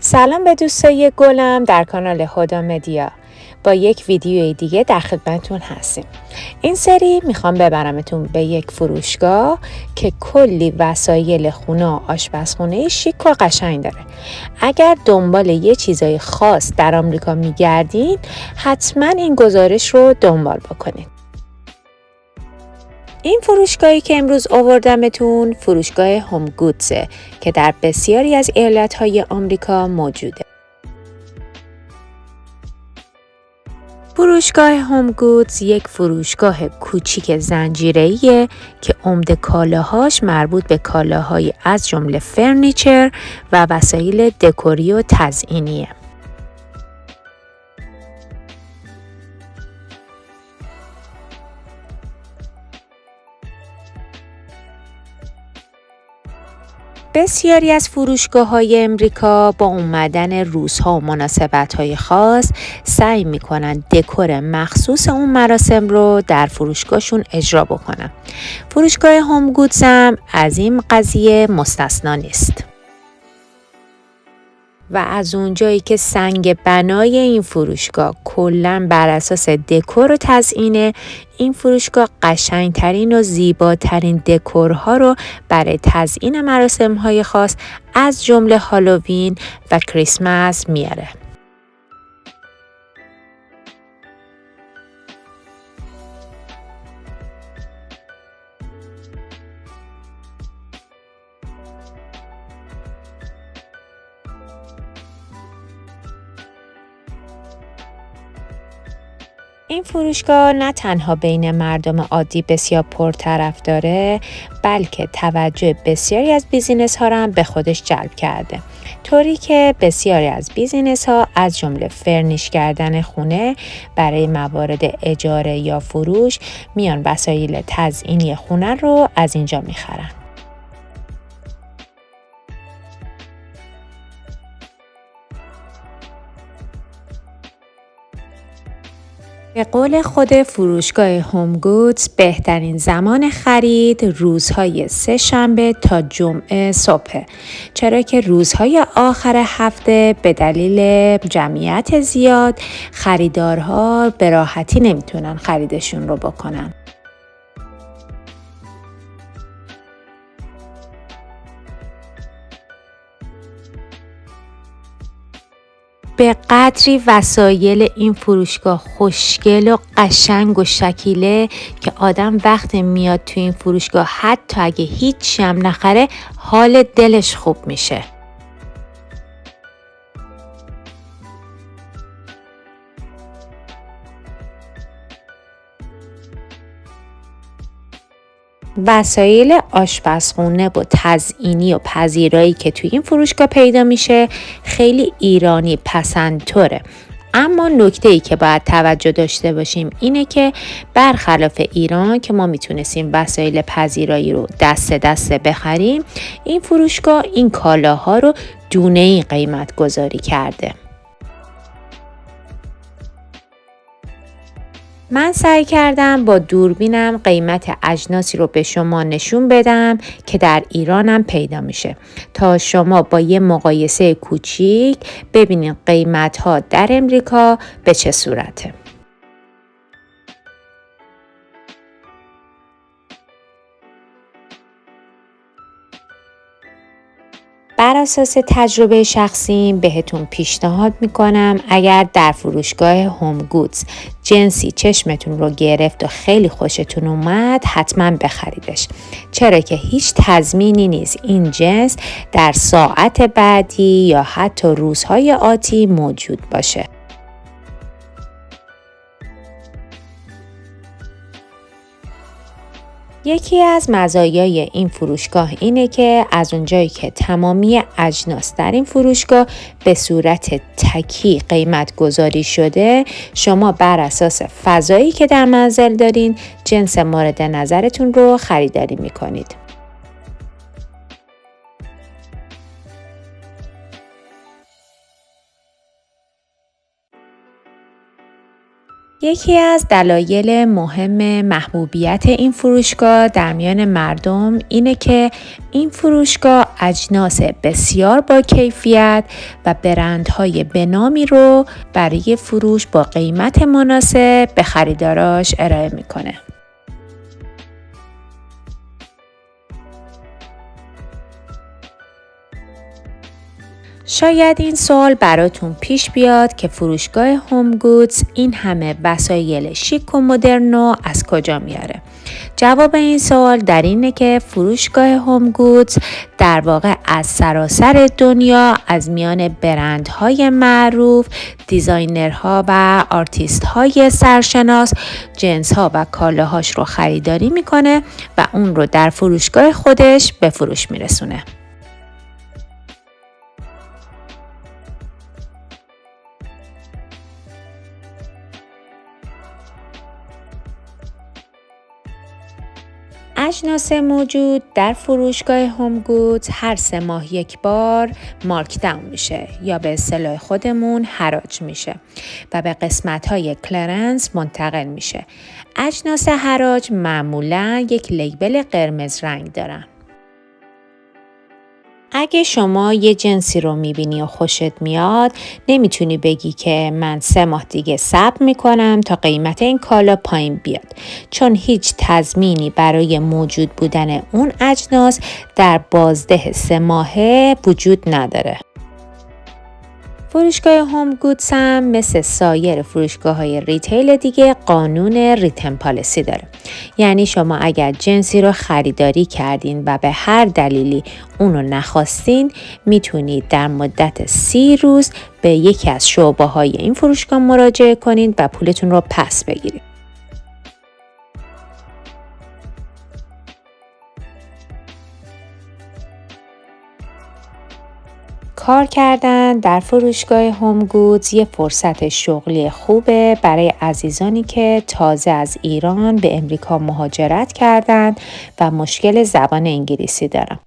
سلام به دوستای گلم در کانال هدا مدیا. با یک ویدیوی دیگه در خدمتتون هستیم. این سری میخوام ببرمتون به یک فروشگاه که کلی وسایل خونه و آشپزخونه شیک و قشنگ داره. اگر دنبال یه چیزای خاص در آمریکا میگردین، حتما این گزارش رو دنبال بکنید. این فروشگاهی که امروز آوردمتون فروشگاه هوم گودزه که در بسیاری از ایالت‌های آمریکا موجوده. فروشگاه هوم گودز یک فروشگاه کوچیک زنجیره‌ایه که عمده کالاهاش مربوط به کالاهای از جمله فرنیچر و وسایل دکوری و تزئینیه. بسیاری از فروشگاه‌های امریکا با اومدن روزها و مناسبت‌های خاص سعی می‌کنن دکور مخصوص اون مراسم رو در فروشگاهشون اجرا بکنن. فروشگاه هوم گودز هم از این قضیه مستثنا نیست. و از اونجایی که سنگ بنای این فروشگاه کلاً بر اساس دکور و تزیینه، این فروشگاه قشنگترین و زیباترین دکورها رو برای تزیین مراسم‌های خاص از جمله هالووین و کریسمس میاره. این فروشگاه نه تنها بین مردم عادی بسیار پرطرف داره، بلکه توجه بسیاری از بیزینس ها را هم به خودش جلب کرده. طوری که بسیاری از بیزینس ها از جمله فرنیش کردن خونه برای موارد اجاره یا فروش میان وسایل تزئینی خونه رو از اینجا میخرن. به قول خود فروشگاه هوم گودز بهترین زمان خرید روزهای سه شنبه تا جمعه صبح، چرا که روزهای آخر هفته به دلیل جمعیت زیاد خریدارها به راحتی نمیتونن خریدشون رو بکنن. به قدری وسایل این فروشگاه خوشگل و قشنگ و شکیله که آدم وقتی میاد تو این فروشگاه حتی اگه هیچی هم نخره حال دلش خوب میشه. وسایل آشپزخونه و تزئینی و پذیرایی که توی این فروشگاه پیدا میشه خیلی ایرانی پسندتره. اما نکته‌ای که باید توجه داشته باشیم اینه که برخلاف ایران که ما میتونستیم وسایل پذیرایی رو دسته دسته بخریم، این فروشگاه این کالاها رو دونه‌ای قیمت گذاری کرده. من سعی کردم با دوربینم قیمت اجناسی رو به شما نشون بدم که در ایرانم پیدا میشه تا شما با یه مقایسه کوچیک ببینید قیمت ها در امریکا به چه صورته. بر اساس تجربه شخصیم بهتون پیشنهاد میکنم اگر در فروشگاه هوم گودز جنسی چشمتون رو گرفت و خیلی خوشتون اومد حتما بخریدش، چرا که هیچ تضمینی نیست این جنس در ساعت بعدی یا حتی روزهای آتی موجود باشه. یکی از مزایای این فروشگاه اینه که از اونجایی که تمامی اجناس در این فروشگاه به صورت تکی قیمت گذاری شده، شما بر اساس فضایی که در منزل دارین جنس مورد نظرتون رو خریداری میکنید. یکی از دلایل مهم محبوبیت این فروشگاه در میان مردم اینه که این فروشگاه اجناس بسیار با کیفیت و برندهای بنامی رو برای فروش با قیمت مناسب به خریداراش ارائه میکنه. شاید این سوال براتون پیش بیاد که فروشگاه هوم گودز این همه وسایل شیک و مدرن رو از کجا میاره؟ جواب این سوال در اینه که فروشگاه هوم گودز در واقع از سراسر دنیا از میان برندهای معروف، دیزاینرها و آرتیستهای سرشناس جنسها و کالاهاش رو خریداری میکنه و اون رو در فروشگاه خودش به فروش میرسونه. اجناس موجود در فروشگاه هوم گودز هر 3 ماه یک بار مارک داون میشه یا به اصطلاح خودمون حراج میشه و به قسمت‌های کلرنس منتقل میشه. اجناس حراج معمولاً یک لیبل قرمز رنگ دارن. اگه شما یه جنسی رو میبینی و خوشت میاد، نمیتونی بگی که من 3 ماه دیگه صبر میکنم تا قیمت این کالا پایین بیاد، چون هیچ تضمینی برای موجود بودن اون اجناس در بازده 3 ماهه وجود نداره. فروشگاه هوم گودز هم مثل سایر فروشگاه‌های ریتیل دیگه قانون ریتن پالیسی داره. یعنی شما اگر جنسی رو خریداری کردین و به هر دلیلی اونو نخواستین، میتونید در مدت 30 روز به یکی از شعبه‌های این فروشگاه مراجعه کنید و پولتون رو پس بگیرید. کار کردن در فروشگاه هوم گودز یه فرصت شغلی خوبه برای عزیزانی که تازه از ایران به امریکا مهاجرت کردن و مشکل زبان انگلیسی دارن.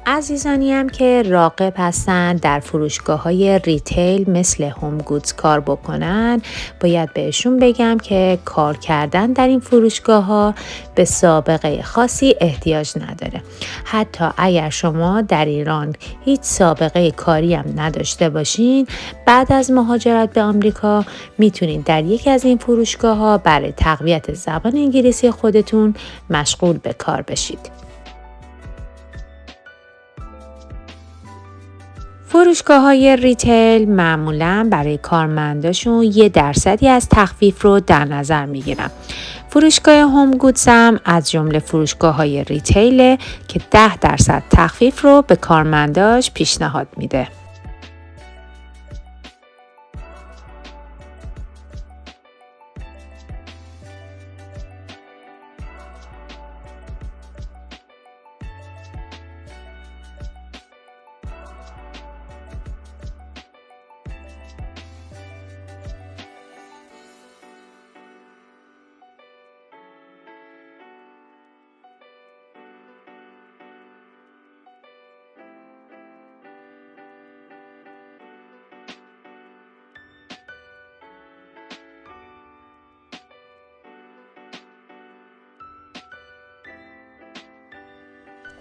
عزیزانی هم که راغب هستن در فروشگاه‌های ریتیل مثل هوم گودز کار بکنن، باید بهشون بگم که کار کردن در این فروشگاه‌ها به سابقه خاصی احتیاج نداره. حتی اگر شما در ایران هیچ سابقه کاری هم نداشته باشین، بعد از مهاجرت به آمریکا میتونید در یکی از این فروشگاه‌ها برای تقویت زبان انگلیسی خودتون مشغول به کار بشید. فروشگاه‌های ریتیل معمولاً برای کارمنداشون 1% از تخفیف رو در نظر میگیرن. فروشگاه هوم گودز هم از جمله فروشگاه‌های ریتیل که 10% تخفیف رو به کارمنداش پیشنهاد میده.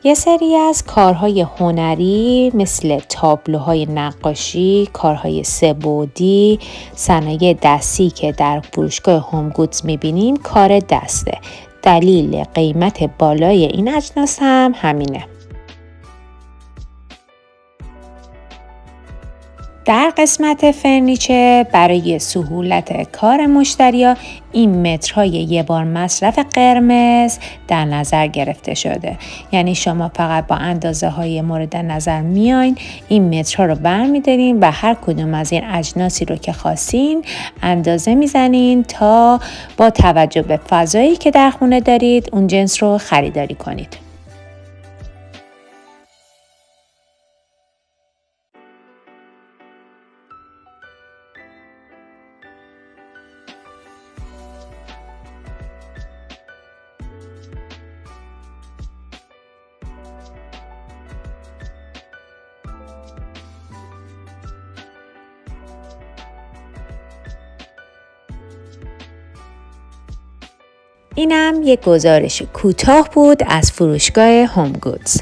یه سری از کارهای هنری مثل تابلوهای نقاشی، کارهای سه‌بعدی، صنایع دستی که در فروشگاه هوم گودز می‌بینیم کار دسته. دلیل قیمت بالای این اجناس هم همینه. در قسمت فرنیچر برای سهولت کار مشتریا این مترهای یه بار مصرف قرمز در نظر گرفته شده. یعنی شما فقط با اندازه های مورد نظر میاین، این مترها رو برمیدارین و هر کدوم از این اجناسی رو که خواستین اندازه میزنین تا با توجه به فضایی که در خونه دارید اون جنس رو خریداری کنید. اینم یک گزارش کوتاه بود از فروشگاه هوم گودز.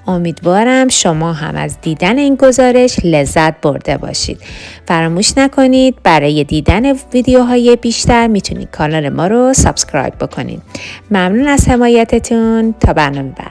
امیدوارم شما هم از دیدن این گزارش لذت برده باشید. فراموش نکنید برای دیدن ویدیوهای بیشتر میتونید کانال ما رو سابسکرایب بکنید. ممنون از حمایتتون. تا برنامه بعد.